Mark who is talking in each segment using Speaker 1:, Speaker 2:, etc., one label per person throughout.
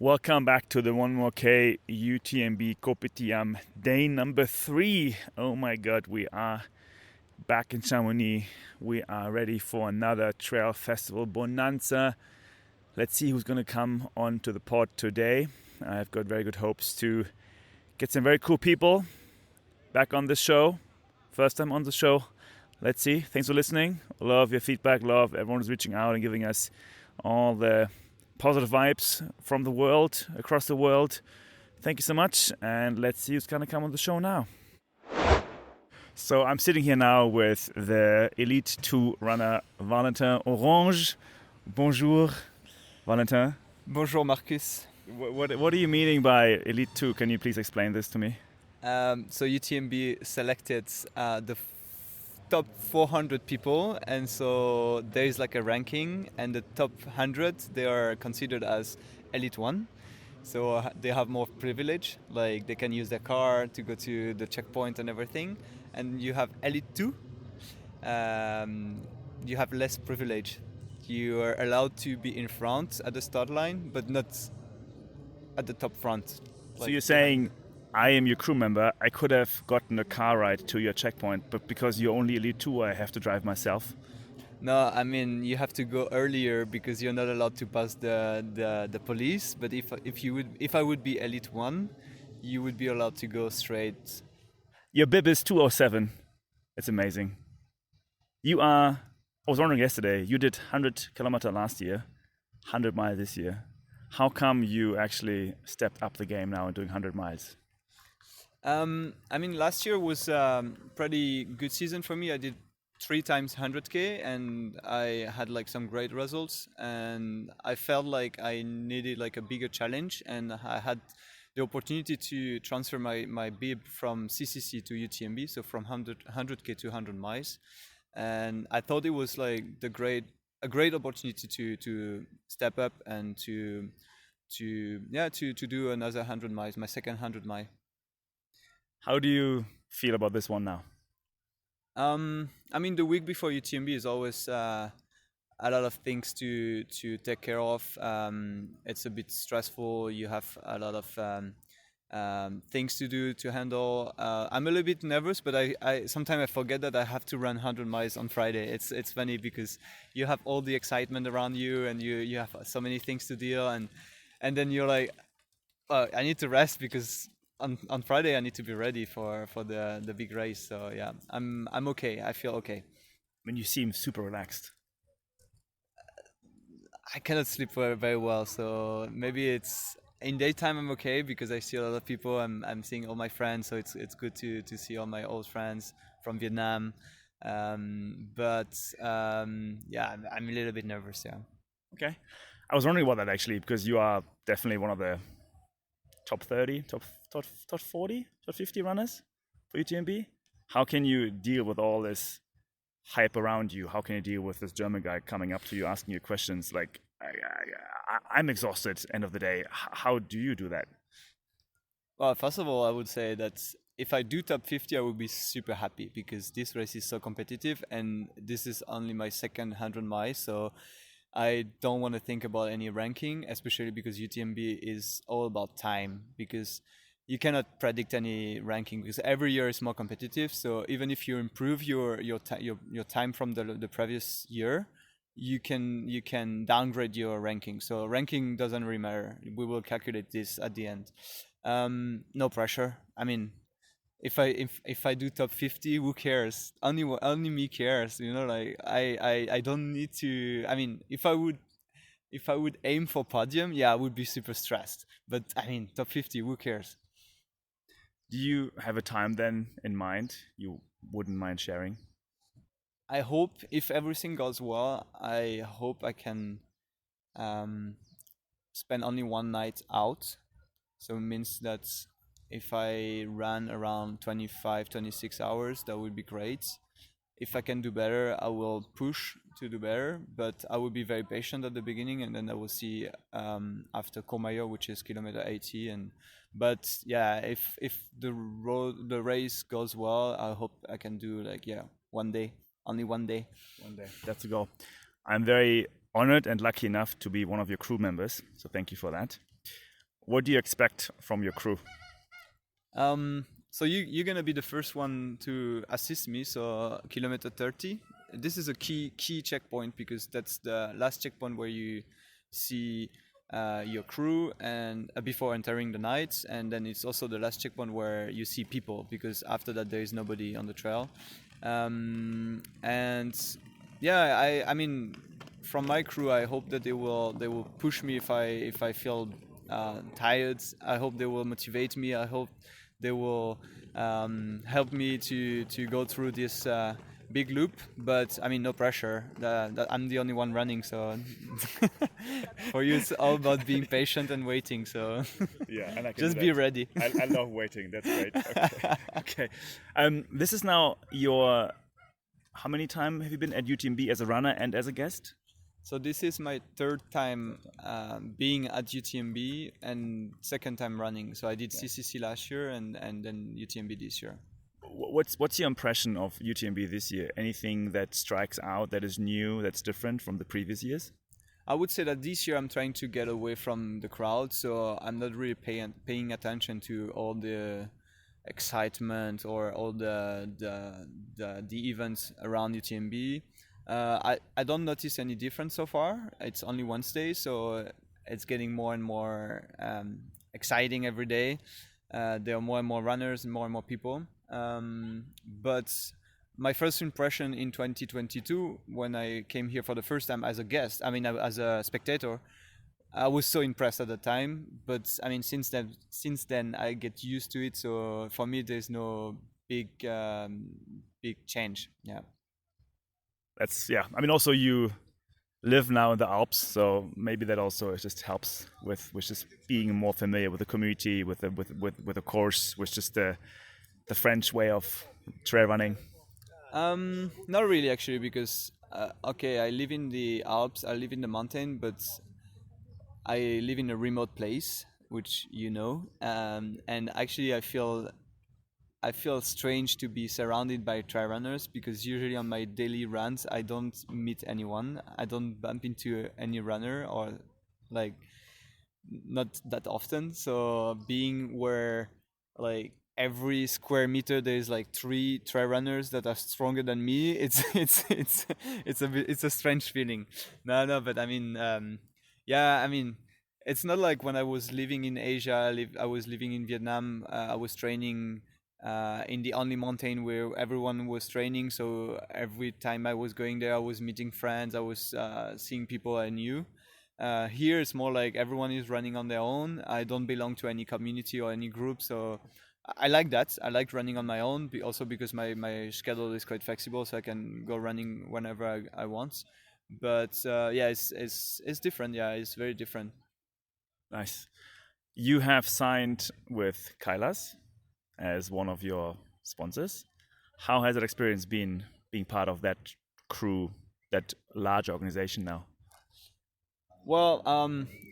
Speaker 1: Welcome back to the 1 UTMB Kopitiam day number 3. Oh my god, we are back in Chamonix. We are ready for another trail festival bonanza. Let's see who's going to come on to the pod today. I've got very good hopes to get some very cool people back on the show. First time on the show. Let's see. Thanks for listening. Love your feedback. Love everyone who's reaching out and giving us all the positive vibes from the world, across the world. Thank you so much, and let's see who's gonna come on the show now. So I'm sitting here now with the Elite 2 runner Valentin Orange. Bonjour, Valentin.
Speaker 2: Bonjour, Marcus.
Speaker 1: What are you meaning by Elite 2? Can you please explain this to me?
Speaker 2: So UTMB selected the top 400 people, and so there is like a ranking, and the top 100 they are considered as Elite 1. So they have more privilege, like they can use their car to go to the checkpoint and everything. And you have Elite 2, you have less privilege. You are allowed to be in front at the start line, but not at the top front.
Speaker 1: So you're saying I am your crew member, I could have gotten a car ride to your checkpoint, but because you're only Elite 2, I have to drive myself?
Speaker 2: No, I mean, you have to go earlier because you're not allowed to pass the police. But if I would be Elite 1, you would be allowed to go straight.
Speaker 1: Your bib is 207. It's amazing. I was wondering yesterday, you did 100 kilometer last year, 100 miles this year. How come you actually stepped up the game now and doing 100 miles?
Speaker 2: I mean, last year was pretty good season for me. I did 3 times 100K, and I had like some great results. And I felt like I needed like a bigger challenge, and I had the opportunity to transfer my bib from CCC to UTMB, so from 100K to 100 miles. And I thought it was like a great opportunity to step up and to do another 100 miles, my second 100 mile.
Speaker 1: How do you feel about this one now?
Speaker 2: I mean, the week before UTMB is always a lot of things to take care of. It's a bit stressful. You have a lot of things to do, to handle. I'm a little bit nervous, but I sometimes I forget that I have to run 100 miles on Friday. It's funny because you have all the excitement around you, and you have so many things to deal, and then you're like, oh, I need to rest because on Friday I need to be ready for the big race. So yeah, I'm okay. I feel okay.
Speaker 1: I mean, you seem super relaxed.
Speaker 2: I cannot sleep very well, so maybe it's in daytime I'm okay because I see a lot of people. I'm seeing all my friends, so it's good to see all my old friends from Vietnam. But yeah, I'm a little bit nervous. Yeah.
Speaker 1: Okay. I was wondering about that actually, because you are definitely one of the top 30, top 40, top 50 runners for UTMB. How can you deal with all this hype around you? How can you deal with this German guy coming up to you asking you questions like, I'm exhausted end of the day. How do you do that?
Speaker 2: Well, first of all, I would say that if I do top 50, I would be super happy because this race is so competitive, and this is only my second 100 miles. So I don't want to think about any ranking, especially because UTMB is all about time, because you cannot predict any ranking because every year is more competitive. So even if you improve your time from the previous year, you can downgrade your ranking. So ranking doesn't really matter. We will calculate this at the end. No pressure. I mean, if I do top 50, who cares? Only me cares. You know, like I don't need to. I mean, if I would aim for podium, yeah, I would be super stressed. But I mean, top 50, who cares?
Speaker 1: Do you have a time then in mind you wouldn't mind sharing?
Speaker 2: I hope if everything goes well, I hope I can spend only one night out. So it means that if I ran around 25, 26 hours, that would be great. If I can do better, I will push to do better, but I will be very patient at the beginning, and then I will see after Courmayeur, which is kilometer 80. But yeah, if the race goes well, I hope I can do like one day, only one day.
Speaker 1: One day, that's the goal. I'm very honored and lucky enough to be one of your crew members, so thank you for that. What do you expect from your crew?
Speaker 2: So you're gonna be the first one to assist me. So kilometer 30. This is a key checkpoint because that's the last checkpoint where you see your crew and before entering the night, and then it's also the last checkpoint where you see people because after that there is nobody on the trail. And yeah, I mean, from my crew, I hope that they will push me if I feel tired. I hope they will motivate me. I hope they will help me to go through this big loop. But I mean, no pressure. That I'm the only one running, so for you it's all about being patient and waiting. So
Speaker 1: Yeah, and I can
Speaker 2: just
Speaker 1: do
Speaker 2: be
Speaker 1: that.
Speaker 2: ready.
Speaker 1: I love waiting. That's great. Okay. Okay. This is now your. How many times have you been at UTMB as a runner and as a guest?
Speaker 2: So this is my third time being at UTMB and second time running. So I did CCC last year and then UTMB this year.
Speaker 1: What's your impression of UTMB this year? Anything that strikes out that is new, that's different from the previous years?
Speaker 2: I would say that this year I'm trying to get away from the crowd, so I'm not really paying attention to all the excitement or all the events around UTMB. I don't notice any difference so far. It's only Wednesday, so it's getting more and more exciting every day. There are more and more runners and more people. But my first impression in 2022, when I came here for the first time as a guest, I mean as a spectator, I was so impressed at the time. But I mean since then I get used to it. So for me there's no big change. Yeah.
Speaker 1: That's yeah. I mean, also you live now in the Alps, so maybe that also just helps with just being more familiar with the community, with the course, with just the French way of trail running.
Speaker 2: Not really actually, because okay, I live in the Alps, I live in the mountain, but I live in a remote place, which you know, and actually I feel strange to be surrounded by trail runners because usually on my daily runs I don't meet anyone, I don't bump into any runner or like not that often. So being where like every square meter there's like three trail runners that are stronger than me, it's a strange feeling. No, but I mean, yeah, I mean, it's not like when I was living in Asia. I was living in Vietnam. I was training in the only mountain where everyone was training. So every time I was going there, I was meeting friends. I was seeing people I knew. Here it's more like everyone is running on their own. I don't belong to any community or any group, so I like that. I like running on my own, also because my schedule is quite flexible, so I can go running whenever I want. But yeah, it's different. Yeah, it's very different.
Speaker 1: Nice. You have signed with Kailas as one of your sponsors. How has that experience been being part of that crew, that large organization now?
Speaker 2: Well,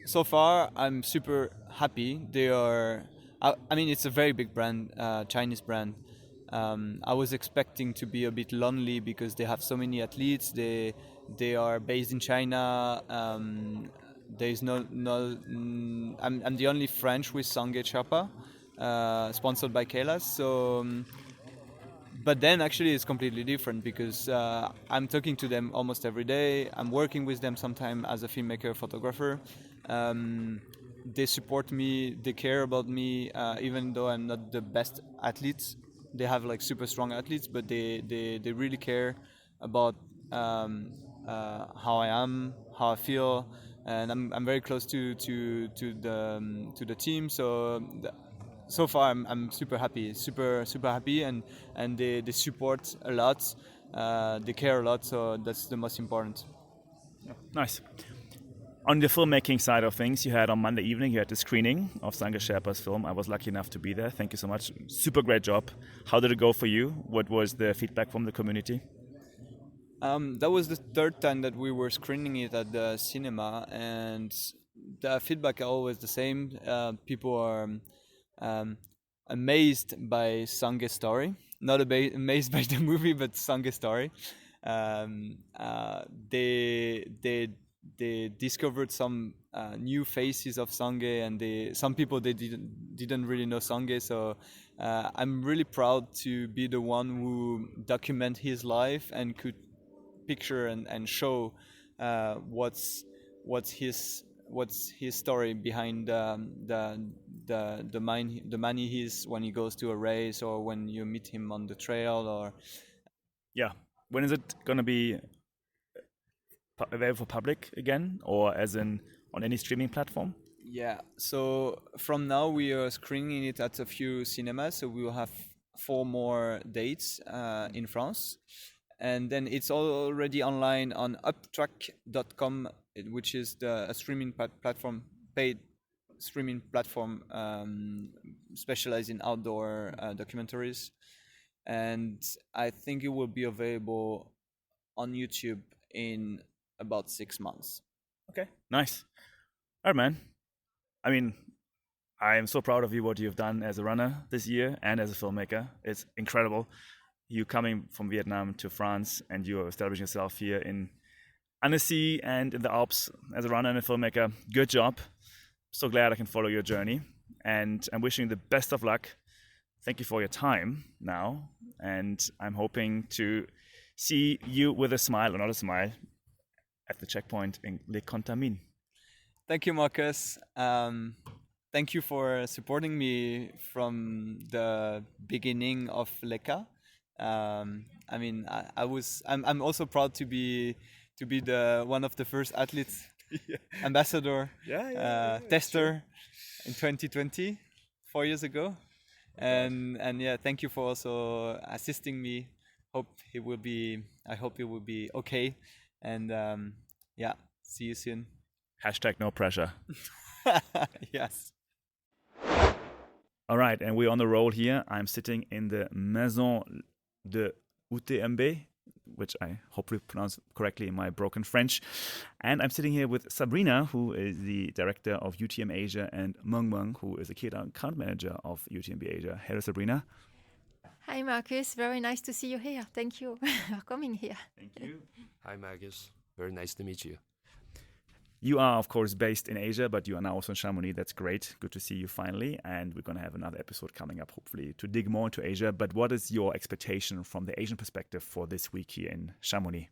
Speaker 2: so far I'm super happy. They are, I mean, it's a very big brand, Chinese brand. I was expecting to be a bit lonely because they have so many athletes. They are based in China. There is I'm the only French with Sangye Chapa, sponsored by Kailas. So. But then actually it's completely different because I'm talking to them almost every day. I'm working with them sometime as a filmmaker, photographer. Um, they support me, they care about me, even though I'm not the best athlete. They have like super strong athletes, but they really care about how I am, how I feel, and I'm very close to the team. So far I'm super happy, super happy, and they support a lot, they care a lot, so that's the most important.
Speaker 1: Nice. On the filmmaking side of things, you had on Monday evening, you had the screening of Sangha Sherpa's film. I was lucky enough to be there. Thank you so much. Super great job. How did it go for you? What was the feedback from the community?
Speaker 2: That was the third time that we were screening it at the cinema, and the feedback are always the same. People are amazed by Sangha's story, not amazed by the movie, but Sangha's story. Um, uh, they they they discovered some new faces of Sangay, and some people they didn't really know Sangay. So I'm really proud to be the one who document his life and could picture and show what's his story behind the man he is when he goes to a race or when you meet him on the trail or.
Speaker 1: Yeah. When is it going to be available for public again, or as in on any streaming platform?
Speaker 2: Yeah, so from now we are screening it at a few cinemas, so we will have 4 more dates in France. And then it's already online on uptrack.com, which is a streaming platform, paid streaming platform specialized in outdoor documentaries. And I think it will be available on YouTube in about 6 months.
Speaker 1: Okay, nice. All right, man. I mean, I am so proud of you, what you've done as a runner this year and as a filmmaker. It's incredible. You coming from Vietnam to France and you're establishing yourself here in Annecy and in the Alps as a runner and a filmmaker. Good job. So glad I can follow your journey. And I'm wishing you the best of luck. Thank you for your time now. And I'm hoping to see you with a smile, or not a smile, at the checkpoint in Les Contamines.
Speaker 2: Thank you, Marcus. Thank you for supporting me from the beginning of Leka. I mean, I'm also proud to be the one of the first athletes, ambassador, tester in 2020, 4 years ago, and yeah, thank you for also assisting me. I hope it will be okay, and yeah, see you soon.
Speaker 1: #no pressure.
Speaker 2: Yes.
Speaker 1: All right, and we're on the roll here. I'm sitting in the Maison de UTMB, which I hopefully pronounced correctly in my broken French. And I'm sitting here with Sabrina, who is the director of UTM Asia, and Mengmeng, who is the key account manager of UTMB Asia. Hello, Sabrina.
Speaker 3: Hi, Marcus. Very nice to see you here. Thank you for coming here.
Speaker 1: Thank you.
Speaker 4: Hi, Marcus. Very nice to meet you.
Speaker 1: You are, of course, based in Asia, but you are now also in Chamonix. That's great. Good to see you finally. And we're going to have another episode coming up, hopefully, to dig more into Asia. But what is your expectation from the Asian perspective for this week here in Chamonix?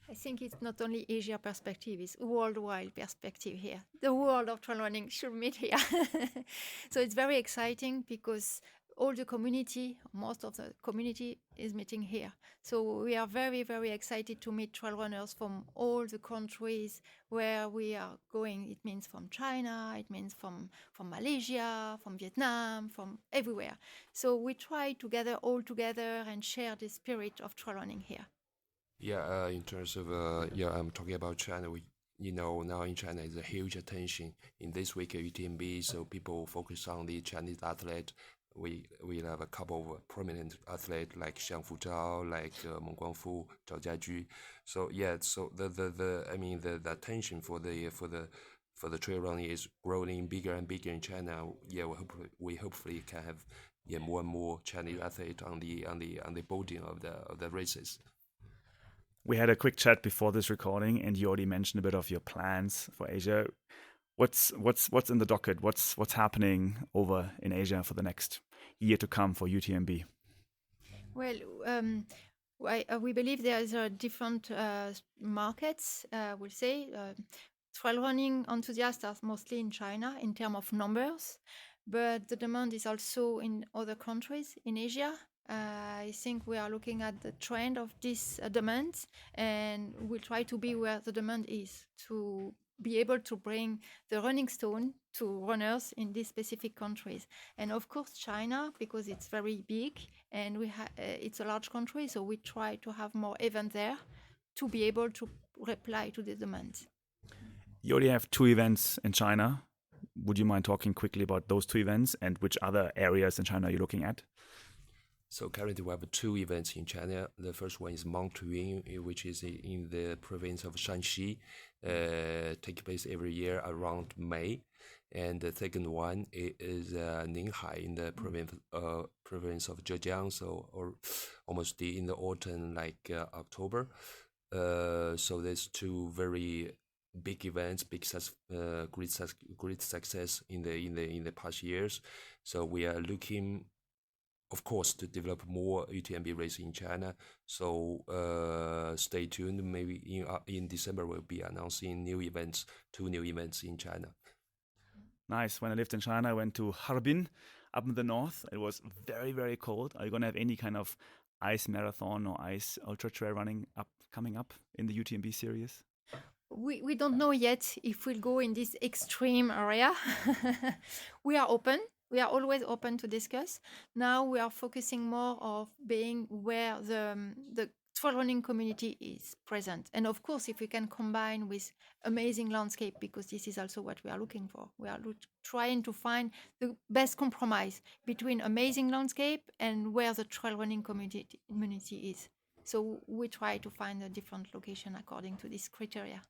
Speaker 3: I think it's not only Asia perspective, it's worldwide perspective here. The world of trail running should meet here. So it's very exciting because all the community, most of the community is meeting here. So we are very, very excited to meet trail runners from all the countries where we are going. It means from China, it means from Malaysia, from Vietnam, from everywhere. So we try to gather all together and share the spirit of trail running here.
Speaker 4: Yeah, in terms of, I'm talking about China. Now in China is a huge attention in this week at UTMB, so people focus on the Chinese athlete. We have a couple of prominent athletes like Xiang Fuzhao, like Meng Guangfu, Zhao Jiaju. So yeah, so the attention for the trail running is growing bigger and bigger in China. Yeah, we hopefully can have more and more Chinese athletes on the podium of the races.
Speaker 1: We had a quick chat before this recording, and you already mentioned a bit of your plans for Asia. What's in the docket? What's happening over in Asia for the next year to come for UTMB?
Speaker 3: Well, we believe there is different markets. We'll say trail running enthusiasts are mostly in China in terms of numbers, but the demand is also in other countries in Asia. I think we are looking at the trend of this demand, and we'll try to be where the demand is to be able to bring the running stone to runners in these specific countries. And of course China, because it's very big and it's a large country, so we try to have more events there to be able to reply to the demand.
Speaker 1: You already have 2 events in China. Would you mind talking quickly about those 2 events and which other areas in China you're looking at?
Speaker 4: So currently we have 2 events in China. The first one is Mount Yun, which is in the province of Shanxi, take place every year around May. And the second one is Ninghai in the province of Zhejiang, or almost in the autumn, like October. So there's 2 very big events, great success in the past years. So we are looking, of course, to develop more UTMB race in China. So stay tuned. Maybe in December we'll be announcing two new events in China.
Speaker 1: Nice. When I lived in China, I went to Harbin up in the north. It was very, very cold. Are you going to have any kind of ice marathon or ice ultra trail running coming up in the UTMB series?
Speaker 3: We don't know yet if we'll go in this extreme area. We are open. We are always open to discuss. Now we are focusing more of being where the trail running community is present. And of course, if we can combine with amazing landscape, because this is also what we are looking for. We are trying to find the best compromise between amazing landscape and where the trail running community is. So we try to find a different location according to this criteria.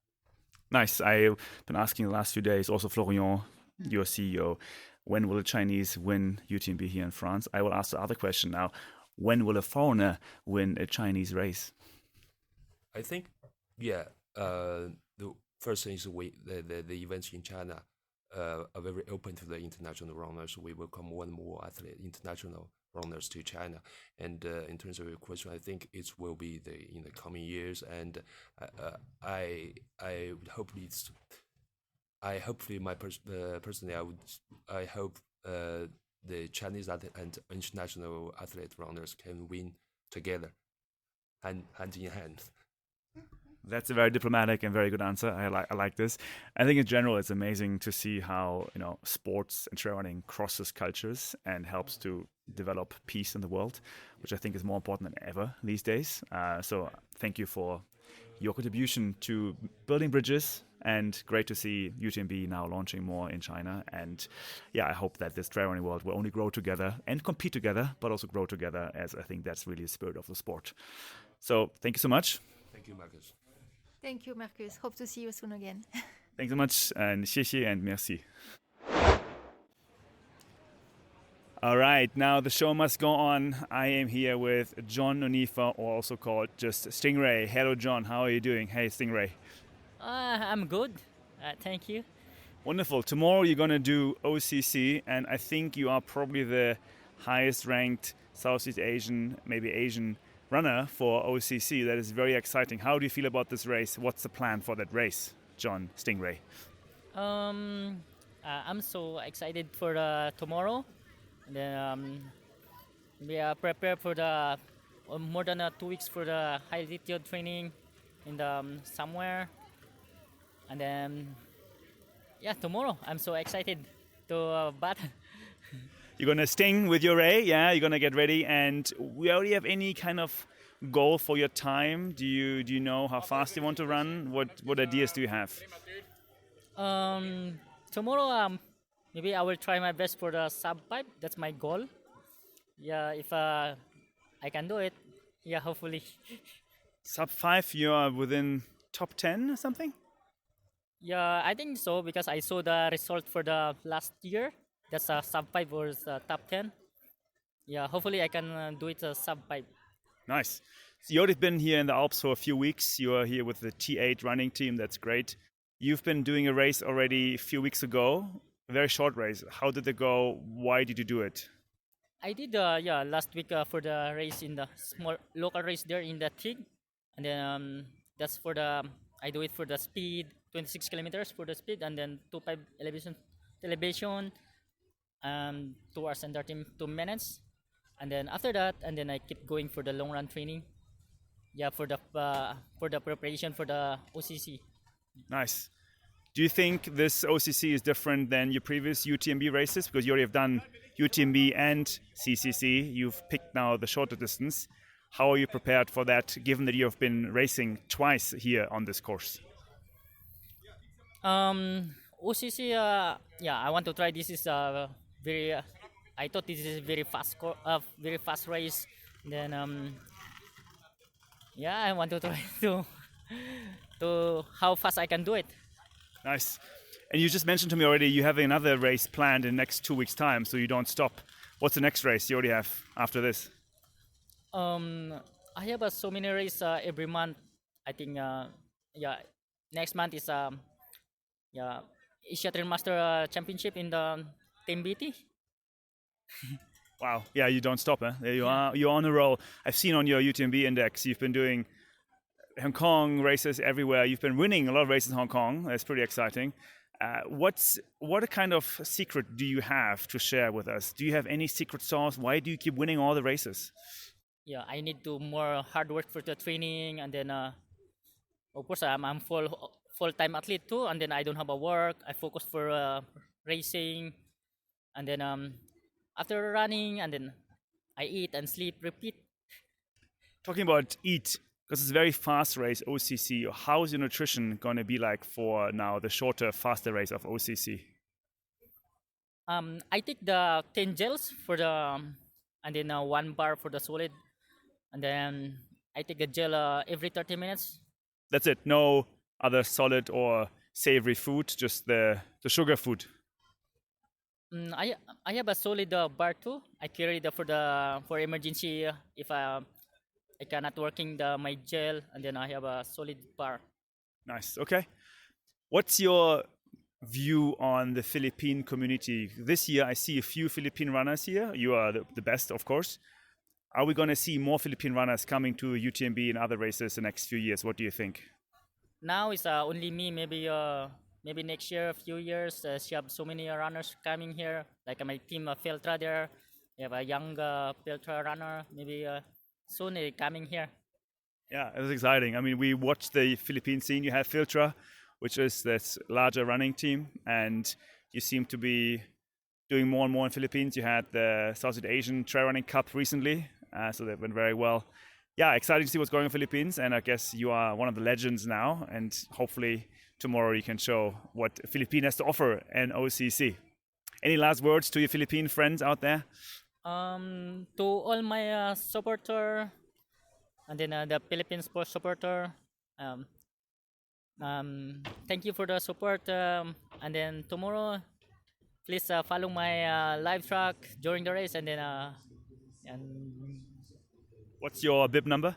Speaker 1: Nice. I've been asking the last few days, also Florian, your CEO, when will the Chinese win UTMB here in France? I will ask the other question now. When will a foreigner win a Chinese race?
Speaker 4: I think, the first thing is the events in China are very open to the international runners. We welcome more and more international runners to China. And in terms of your question, I think it will be in the coming years. And I would hopefully I hope the Chinese and international athlete runners can win together, hand in hand.
Speaker 1: That's a very diplomatic and very good answer. I like this. I think in general it's amazing to see how sports and trail running crosses cultures and helps to develop peace in the world, which I think is more important than ever these days. So thank you for your contribution to building bridges, and great to see UTMB now launching more in China. And I hope that this trail running world will only grow together and compete together, but also grow together, as I think that's really the spirit of the sport. So thank you so much.
Speaker 4: Thank you, Marcus.
Speaker 3: Thank you, Marcus. Hope to see you soon again.
Speaker 1: Thanks so much, and 谢谢 and merci. All right, now the show must go on. I am here with John Onifa, or also called just Stingray. Hello, John. How are you doing? Hey, Stingray.
Speaker 5: I'm good. Thank you.
Speaker 1: Wonderful. Tomorrow you're going to do OCC, and I think you are probably the highest ranked Southeast Asian, maybe Asian runner for OCC. That is very exciting. How do you feel about this race? What's the plan for that race, John Stingray?
Speaker 5: I'm so excited for tomorrow. Then we are prepared for the more than 2 weeks for the high altitude training in the somewhere. And then tomorrow I'm so excited to battle.
Speaker 1: You're going to sting with your ray, you're going to get ready, and we already have any kind of goal for your time? Do you know how fast you want to run? What ideas do you have?
Speaker 5: Tomorrow maybe I will try my best for the sub 5. That's my goal. If I can do it, hopefully.
Speaker 1: Sub 5, you are within top 10 or something?
Speaker 5: Yeah, I think so, because I saw the result for the last year. That's sub 5 was top 10. Yeah, hopefully I can do it sub 5.
Speaker 1: Nice. So you already been here in the Alps for a few weeks. You are here with the T8 running team. That's great. You've been doing a race already a few weeks ago. A very short race. How did it go? Why did you do it?
Speaker 5: I did last week for the race in the small local race there in the TIG. And then that's for I do it for the speed, 26 kilometers for the speed, and then 2.5 elevation, 2 hours and 32 minutes. And then after that, and then I keep going for the long run training. For the preparation for the OCC.
Speaker 1: Nice. Do you think this OCC is different than your previous UTMB races? Because you already have done UTMB and CCC. You've picked now the shorter distance. How are you prepared for that, given that you have been racing twice here on this course?
Speaker 5: OCC, I want to try. This is very. I thought this is very fast race. Then I want to try to how fast I can do it.
Speaker 1: Nice. And you just mentioned to me already you have another race planned in the next 2 weeks' time, so you don't stop. What's the next race you already have after this?
Speaker 5: I have so many races every month. I think next month is yeah, Asia Trail Master Championship in the Team BT.
Speaker 1: Wow. Yeah, you don't stop, huh? There you
Speaker 5: Yeah.
Speaker 1: are. You're on a roll. I've seen on your UTMB index, you've been doing Hong Kong races everywhere. You've been winning a lot of races in Hong Kong. That's pretty exciting. What kind of secret do you have to share with us? Do you have any secret sauce? Why do you keep winning all the races?
Speaker 5: Yeah, I need to more hard work for the training, and then of course I'm full time athlete too, and then I don't have a work. I focus for racing, and then after running, and then I eat and sleep, repeat.
Speaker 1: Talking about eat, because it's a very fast race, OCC. How's your nutrition going to be like for now the shorter, faster race of OCC?
Speaker 5: I take the 10 gels for the and then 1 bar for the solid, and then I take a gel every 30 minutes.
Speaker 1: That's it. No other solid or savory food, just the sugar food.
Speaker 5: I have a solid bar too. I carry the for emergency if I cannot working my gel, and then I have a solid bar.
Speaker 1: Nice. Okay. What's your view on the Philippine community? This year, I see a few Philippine runners here. You are the best, of course. Are we going to see more Philippine runners coming to UTMB and other races the next few years? What do you think?
Speaker 5: Now it's only me. Maybe next year, a few years, she have so many runners coming here. Like my team, Feltra there. We have a young Feltra runner. Maybe soon they coming here.
Speaker 1: Yeah, it was exciting. I mean, we watched the Philippine scene. You have Filtra, which is this larger running team, and you seem to be doing more and more in Philippines. You had the Southeast Asian Trail Running Cup recently, so that went very well. Yeah, exciting to see what's going on in the Philippines, and I guess you are one of the legends now, and hopefully tomorrow you can show what Philippines has to offer in OCC. Any last words to your Philippine friends out there?
Speaker 5: To all my supporter, and then the Philippine sports supporter, thank you for the support. And then tomorrow, please follow my live track during the race, and then and
Speaker 1: What's your bib number?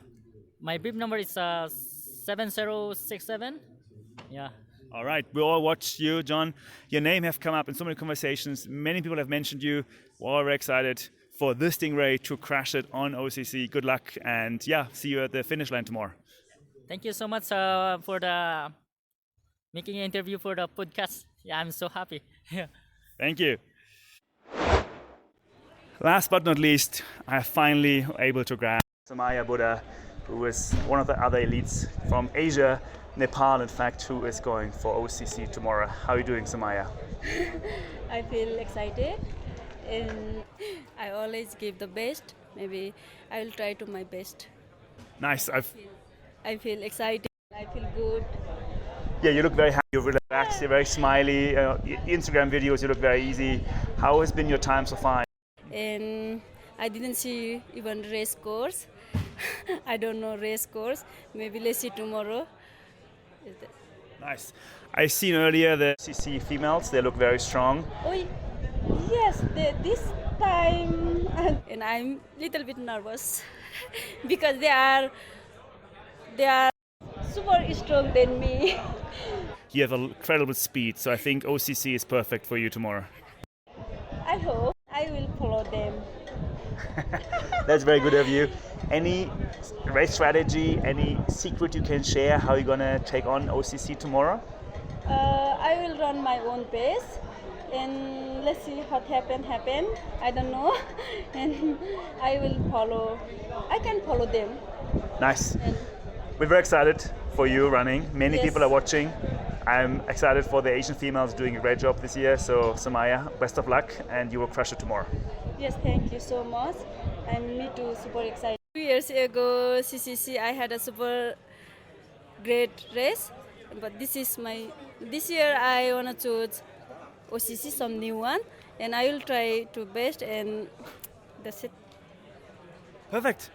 Speaker 5: my bib number is 7067. Yeah.
Speaker 1: All right, we all watched you, John. Your name have come up in so many conversations. Many people have mentioned you. We're all very excited for this Stingray to crash it on OCC. Good luck, and yeah, see you at the finish line tomorrow.
Speaker 5: Thank you so much for the making an interview for the podcast. Yeah, I'm so happy. Yeah.
Speaker 1: Thank you. Last but not least, I am finally able to grab Sunmaya Buddha, who is one of the other elites from Asia, Nepal, in fact, who is going for OCC tomorrow. How are you doing, Sunmaya?
Speaker 6: I feel excited and I always give the best. Maybe I will try to my best.
Speaker 1: Nice.
Speaker 6: I feel excited. I feel good.
Speaker 1: Yeah, you look very happy, you're relaxed, you're very smiley. Instagram videos, you look very easy. How has been your time so far?
Speaker 6: And I didn't see even race course. I don't know race course. Maybe let's see tomorrow.
Speaker 1: Nice. I seen earlier the CC females, they look very strong.
Speaker 6: Oh, yes, this time. And I'm little bit nervous because they are super strong than me.
Speaker 1: You have incredible speed, so I think OCC is perfect for you tomorrow.
Speaker 6: I hope I will follow them.
Speaker 1: That's very good of you. Any race strategy, any secret you can share how you're going to take on OCC tomorrow?
Speaker 6: I will run my own pace and let's see what happen. I don't know. And I will follow. I can follow them.
Speaker 1: Nice. We're very excited for you running. Many
Speaker 6: Yes.
Speaker 1: people are watching. I'm excited for the Asian females doing a great job this year. So, Sunmaya, best of luck, and you will crush it tomorrow.
Speaker 6: Yes, thank you so much. And me too, super excited. 2 years ago, CCC, I had a super great race. But this year I wanna choose OCC, some new one, and I will try to best, and that's it.
Speaker 1: Perfect.